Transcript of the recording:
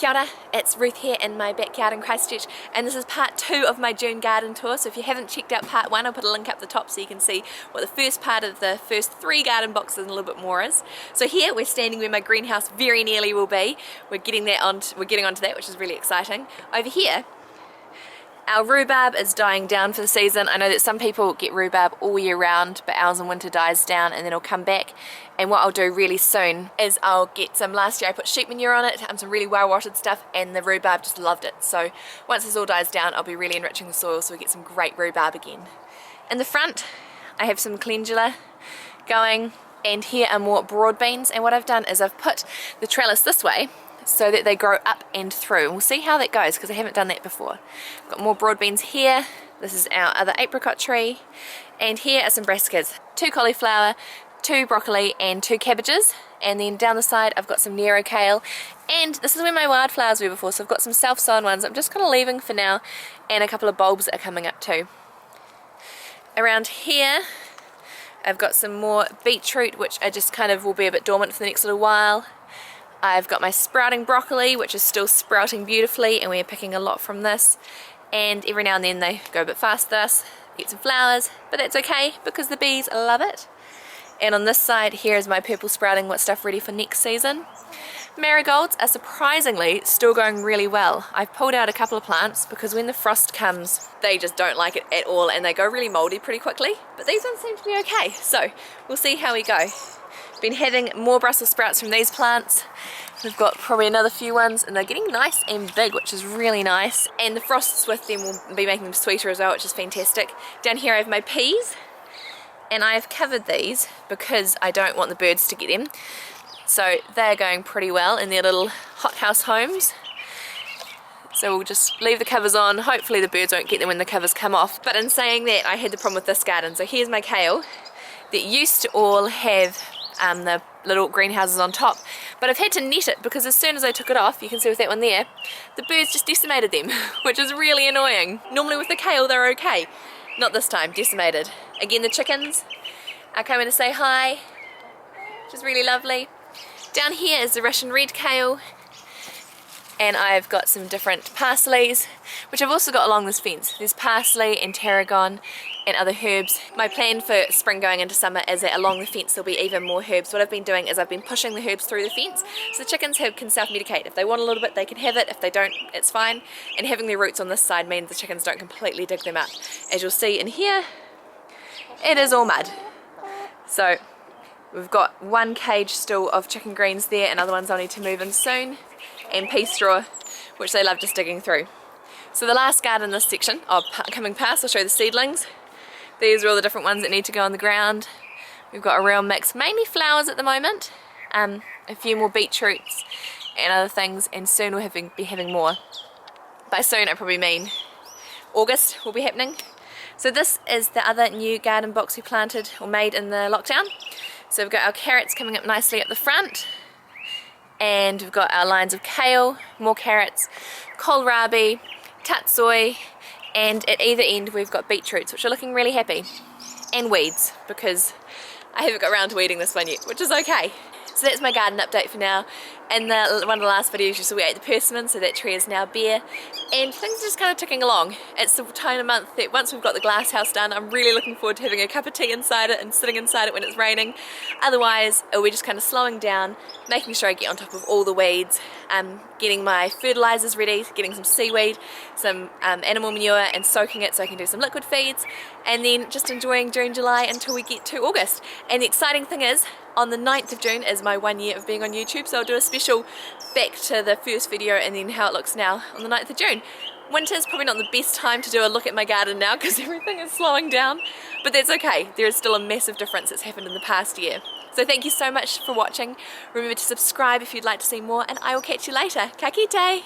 Kia ora, it's Ruth here in my backyard in Christchurch, and this is part 2 of my June garden tour. So if you haven't checked out part 1, I'll put a link up the top so you can see what the first part of the first 3 garden boxes and a little bit more is. So here we're standing where my greenhouse very nearly will be. We're getting onto that, which is really exciting. Over here, our rhubarb is dying down for the season. I know that some people get rhubarb all year round, but ours in winter dies down and then it'll come back. And what I'll do really soon is I'll get some, last year I put sheep manure on it, some really well watered stuff, and the rhubarb just loved it. So once this all dies down, I'll be really enriching the soil so we get some great rhubarb again. In the front, I have some calendula going, and here are more broad beans. And what I've done is I've put the trellis this way so that they grow up and through, and we'll see how that goes because I haven't done that before. I've got more broad beans here. This is our other apricot tree, and here are some brassicas, 2 cauliflower, 2 broccoli and 2 cabbages, and then down the side I've got some Red Kale, and this is where my wildflowers were before, so I've got some self-sown ones I'm just kind of leaving for now, and a couple of bulbs that are coming up too. Around here I've got some more beetroot, which I just kind of will be a bit dormant for the next little while. I've got my sprouting broccoli, which is still sprouting beautifully, and we're picking a lot from this, and every now and then they go a bit fast with us, get some flowers, but that's okay because the bees love it. And on this side here is my purple sprouting stuff ready for next season. Marigolds are surprisingly still going really well. I've pulled out a couple of plants because when the frost comes they just don't like it at all and they go really mouldy pretty quickly, but these ones seem to be okay, so we'll see how we go. Been having more Brussels sprouts from these plants. We've got probably another few ones and they're getting nice and big, which is really nice, and the frosts with them will be making them sweeter as well, which is fantastic. Down here I have my peas, and I've covered these because I don't want the birds to get them, so they're going pretty well in their little hothouse homes. So we'll just leave the covers on. Hopefully the birds won't get them when the covers come off. But in saying that, I had the problem with this garden. So here's my kale that used to all have the little greenhouses on top, but I've had to net it because as soon as I took it off, you can see with that one there, the birds just decimated them, which is really annoying. Normally with the kale they're okay, not this time, decimated. Again, the chickens are coming to say hi, which is really lovely. Down here is the Russian red kale, and I've got some different parsleys, which I've also got along this fence. There's parsley and tarragon and other herbs. My plan for spring going into summer is that along the fence there'll be even more herbs. What I've been doing is I've been pushing the herbs through the fence so the chickens can self-medicate. If they want a little bit they can have it, if they don't it's fine, and having their roots on this side means the chickens don't completely dig them up. As you'll see in here, it is all mud. So we've got 1 cage still of chicken greens there, and other ones I'll need to move in soon, and pea straw, which they love just digging through. So the last garden in this section, coming past, I'll show you the seedlings. These are all the different ones that need to go on the ground. We've got a real mix, mainly flowers at the moment, a few more beetroots and other things, and soon we'll be having more. By soon I probably mean August will be happening. So this is the other new garden box we planted or made in the lockdown. So we've got our carrots coming up nicely at the front, and we've got our lines of kale, more carrots, kohlrabi, tatsoi, and at either end we've got beetroots, which are looking really happy, and weeds because I haven't got around to weeding this one yet, which is okay. So that's my garden update for now. In one of the last videos you saw we ate the persimmon, so that tree is now bare, and things are just kind of ticking along. It's the time of month that once we've got the glass house done, I'm really looking forward to having a cup of tea inside it and sitting inside it when it's raining. Otherwise we're just kind of slowing down, making sure I get on top of all the weeds, getting my fertilizers ready, getting some seaweed, some animal manure, and soaking it so I can do some liquid feeds, and then just enjoying June, July until we get to August. And the exciting thing is, on the 9th of June is my 1 year of being on YouTube, so I'll do a special back to the first video and then how it looks now on the 9th of June. Winter's probably not the best time to do a look at my garden now because everything is slowing down, but that's okay. There is still a massive difference that's happened in the past year. So thank you so much for watching. Remember to subscribe if you'd like to see more, and I will catch you later. Ka kite!